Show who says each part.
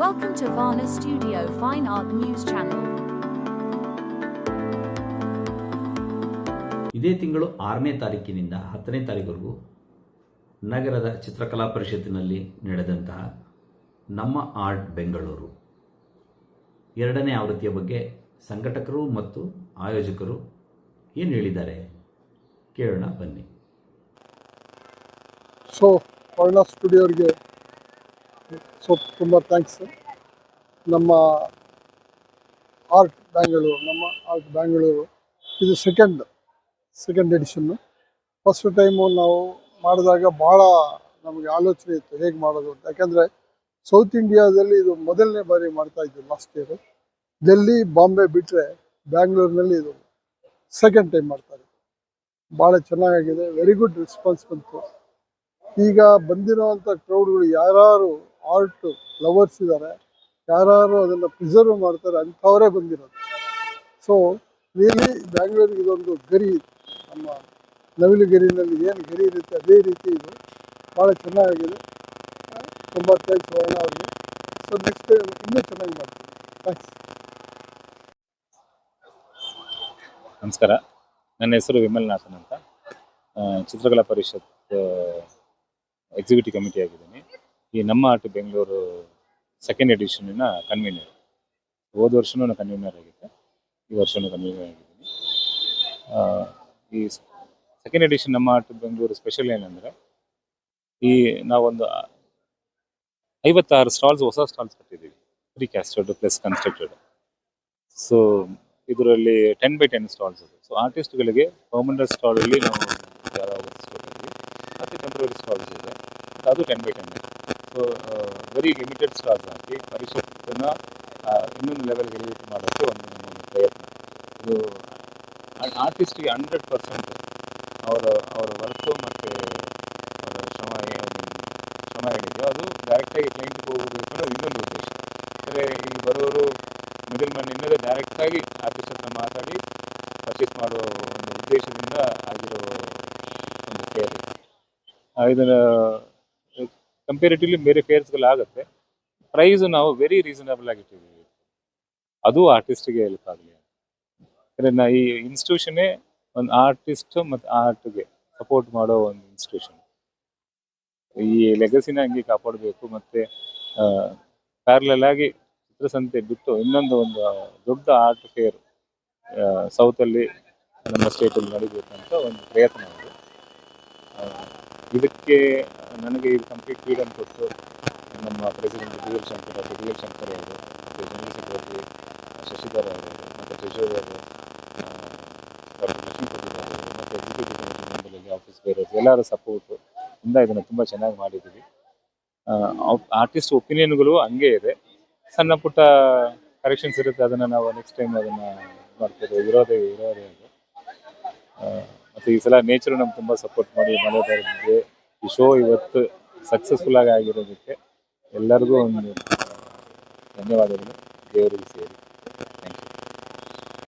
Speaker 1: Welcome to Varna Studio Fine Art News Channel.
Speaker 2: ಇದೇ ತಿಂಗಳು 6ನೇ ತಾರೀಕಿನಿಂದ 10ನೇ ತಾರೀಕುವರೆಗೂ ನಗರದ ಚಿತ್ರಕಲಾ ಪರಿಷತ್ತಿನಲ್ಲಿ ನಡೆದಂತಹ ನಮ್ಮ ಆರ್ಟ್ ಬೆಂಗಳೂರು 2ನೇ ಆವೃತ್ತಿಯ ಬಗ್ಗೆ ಸಂಘಟಕರು ಮತ್ತು ಆಯೋಜಕರು ಏನು ಹೇಳಿದ್ದಾರೆ ಕೇಳೋಣ ಬನ್ನಿ.
Speaker 3: ವರ್ಣ ಸ್ಟುಡಿಯೋರಿಗೆ ತುಂಬ ಥ್ಯಾಂಕ್ಸ್. ನಮ್ಮ ಆರ್ಟ್ ಬ್ಯಾಂಗಳೂರು ಇದು ಸೆಕೆಂಡ್ ಎಡಿಷನ್ನು. ಫಸ್ಟ್ ಟೈಮು ನಾವು ಮಾಡಿದಾಗ ಭಾಳ ನಮಗೆ ಆಲೋಚನೆ ಇತ್ತು ಹೇಗೆ ಮಾಡೋದು ಅಂತ. ಯಾಕೆಂದರೆ ಸೌತ್ ಇಂಡಿಯಾದಲ್ಲಿ ಇದು ಮೊದಲನೇ ಬಾರಿ ಮಾಡ್ತಾ ಇದ್ವಿ. ಲಾಸ್ಟ್ ಇಯರು ಡೆಲ್ಲಿ ಬಾಂಬೆ ಬಿಟ್ಟರೆ ಬ್ಯಾಂಗ್ಳೂರಿನಲ್ಲಿ ಇದು ಸೆಕೆಂಡ್ ಟೈಮ್ ಮಾಡ್ತಾರೆ. ಭಾಳ ಚೆನ್ನಾಗಿದೆ, ವೆರಿ ಗುಡ್ ರೆಸ್ಪಾನ್ಸ್ ಬಂತು. ಈಗ ಬಂದಿರೋವಂಥ ಕ್ರೌಡ್ಗಳು ಯಾರು ಆರ್ಟ್ ಲವರ್ಸ್ ಇದ್ದಾರೆ, ಯಾರು ಅದನ್ನು ಪ್ರಿಸರ್ವ್ ಮಾಡ್ತಾರೆ ಅಂಥವರೇ ಬಂದಿರೋದು. ಸೊ ರಿಯಲಿ ಬ್ಯಾಂಗ್ಳೂರಿಗೆ ಇದೊಂದು ಗರಿ, ನಮ್ಮ ನವಿಲು ಗರಿನಲ್ಲಿ ಏನು ಗರಿ ಇರುತ್ತೆ ಅದೇ ರೀತಿ ಇದು ಭಾಳ ಚೆನ್ನಾಗಿದೆ. ತುಂಬ ಥ್ಯಾಂಕ್ಸ್ ವರ್ಣ ಅವ್ರಿಗೆ. ಸೊ ನೆಕ್ಸ್ಟ್ ಟೈಮ್ ಇನ್ನೂ ಚೆನ್ನಾಗಿ ಮಾಡ್ತೀವಿ. ಥ್ಯಾಂಕ್ಸ್.
Speaker 4: ನಮಸ್ಕಾರ, ನನ್ನ ಹೆಸರು ವಿಮಲ್ನಾಥನ್ ಅಂತ. ಚಿತ್ರಕಲಾ ಪರಿಷತ್ ಎಕ್ಸಿಕ್ಯೂಟಿವ್ ಕಮಿಟಿ ಆಗಿದ್ದೀನಿ. ಈ ನಮ್ಮ ಆರ್ಟ್ ಬೆಂಗಳೂರು ಸೆಕೆಂಡ್ ಎಡಿಷನಿನ ಕನ್ವೀನರ್. ಹೋದ ವರ್ಷನೂ ನಾನು ಕನ್ವೀನರ್ ಆಗಿದ್ದೆ, ಈ ವರ್ಷನೂ ಕನ್ವೀನರ್ ಆಗಿದ್ದೀನಿ. ಈ ಸೆಕೆಂಡ್ ಎಡಿಷನ್ ನಮ್ಮ ಆರ್ಟ್ ಬೆಂಗಳೂರು ಸ್ಪೆಷಲ್ ಏನಂದರೆ, ಈ ನಾವೊಂದು 56 ಸ್ಟಾಲ್ಸ್, ಹೊಸ ಸ್ಟಾಲ್ಸ್ ಕಟ್ಟಿದ್ದೀವಿ, ಪ್ರೀಕ್ಯಾಸ್ಟೆಡ್ ಪ್ಲಸ್ ಕನ್ಸ್ಟ್ರಕ್ಟೆಡ್. ಸೊ ಇದರಲ್ಲಿ 10x10 ಸ್ಟಾಲ್ಸ್ ಇದೆ. ಸೊ ಆರ್ಟಿಸ್ಟ್ಗಳಿಗೆ ಪರ್ಮನೆಂಟ್ ಸ್ಟಾಲಲ್ಲಿ ನಾವು ಮತ್ತು ಟೆಂಪ್ರರಿ ಸ್ಟಾಲ್ಸ್ ಇದೆ, ಅದು 10x10. So very limited stalls ಹಾಕಿ ಪರಿಷತ್ತನ್ನ ಇನ್ನೊಂದು ಲೆವೆಲ್ಗೆ ಎಲಿವೇಟ್ ಮಾಡೋಕ್ಕೆ ಒಂದು ಪ್ರಯತ್ನ. ಇದು ಆರ್ಟಿಸ್ಟಿಗೆ 100% ಅವರ ವರ್ಕು ಮತ್ತು ಅವರ ಶ್ರಮ ಏನಿದೆಯೋ ಅದು ಡೈರೆಕ್ಟಾಗಿ ಕ್ಲೈಂಟ್ಗೆ ಹೋಗಬೇಕು ಅನ್ನೋದು ಇನ್ನೊಂದು ಉದ್ದೇಶ. ಅಂದರೆ ಇಲ್ಲಿ ಬರೋರು ಮಿಡಲ್ ಮ್ಯಾನ್ ಇನ್ನದೇ ಡೈರೆಕ್ಟಾಗಿ ಆರ್ಟಿಸ್ಟ್ ಹತ್ರ ಮಾತಾಡಿ ಪರ್ಚೇಸ್ ಮಾಡುವ ಒಂದು ಉದ್ದೇಶದಿಂದ ಆಗಿರೋ ಒಂದು ಫೇರ್. ಇದನ್ನು ಕಂಪೇರಿಟಿವ್ಲಿ ಬೇರೆ ಫೇರ್ಸ್ಗಳಾಗುತ್ತೆ. ಪ್ರೈಸು ನಾವು ವೆರಿ ರೀಸನಬಲ್ ಆಗಿಟ್ಟಿದ್ದೀವಿ, ಅದು ಆರ್ಟಿಸ್ಟಿಗೆ ಹೆಲ್ಪ್ ಆಗಲಿ. ಯಾಕಂದರೆ ಈ ಇನ್ಸ್ಟಿಟ್ಯೂಷನ್ನೇ ಒಂದು ಆರ್ಟಿಸ್ಟ್ ಮತ್ತು ಆರ್ಟ್ಗೆ ಸಪೋರ್ಟ್ ಮಾಡೋ ಒಂದು ಇನ್ಸ್ಟಿಟ್ಯೂಷನ್. ಈ ಲೆಗಸಿನ ಹಂಗೆ ಕಾಪಾಡಬೇಕು. ಮತ್ತು ಪ್ಯಾರಲಲ್ ಆಗಿ ಚಿತ್ರಸಂತೆ ಬಿಟ್ಟು ಇನ್ನೊಂದು ದೊಡ್ಡ ಆರ್ಟ್ ಫೇರ್ ಸೌತಲ್ಲಿ ನಮ್ಮ ಸ್ಟೇಟಲ್ಲಿ ನಡಿಬೇಕಂತ ಒಂದು ಪ್ರಯತ್ನ ಇದೆ. ಇದಕ್ಕೆ ನನಗೆ ಇದು ಕಂಪ್ಲೀಟ್ ಫ್ರೀಡಮ್ ಕೊಟ್ಟು ನಮ್ಮ ಪ್ರೆಸಿಡೆಂಟ್ ಡಿ ಎಲ್ ಶಂಕರ್ ಅವರು, ಮತ್ತು ಜನರಲ್ ಸೆಕ್ರೆಟರಿ ಶಶಿಧರ್ ಅವರು, ಮತ್ತು ಟ್ರೆಷರರ್ ಡಾಕ್ಟರ್ ಲಕ್ಷ್ಮೀ ಪ್ರತಿಭಾ ಅವರು, ಮತ್ತು ಎಕ್ಸಿಕ್ಯೂಟಿವ್ ಕಮಿಟಿ ಮೆಂಬರ್ಗಳಲ್ಲಿ ಆಫೀಸ್ ಬೇರೆಯವರು ಎಲ್ಲರ ಸಪೋರ್ಟು ಇಂದ ಇದನ್ನು ತುಂಬ ಚೆನ್ನಾಗಿ ಮಾಡಿದ್ದೀವಿ. ಆರ್ಟಿಸ್ಟ್ ಒಪಿನಿಯನ್ಗಳು ಹಂಗೆ ಇದೆ, ಸಣ್ಣ ಪುಟ್ಟ ಕರೆಕ್ಷನ್ಸ್ ಇರುತ್ತೆ, ಅದನ್ನು ನಾವು ನೆಕ್ಸ್ಟ್ ಟೈಮ್ ಅದನ್ನು ಮಾಡ್ಬೋದು. ಇರೋದೇ ಅದು. ಮತ್ತು ಈ ಸಲ ನೇಚರು ನಮ್ಗೆ ತುಂಬ ಸಪೋರ್ಟ್ ಮಾಡಿ ಮಳೆ ಬರೆದಿದೆ. ಈ ಶೋ ಇವತ್ತು ಸಕ್ಸಸ್ಫುಲ್ ಆಗಿರೋದಕ್ಕೆ ಎಲ್ಲರಿಗೂ ಒಂದು ಧನ್ಯವಾದಗಳು, ದೇವರಿಗೆ ಸೇರಿ.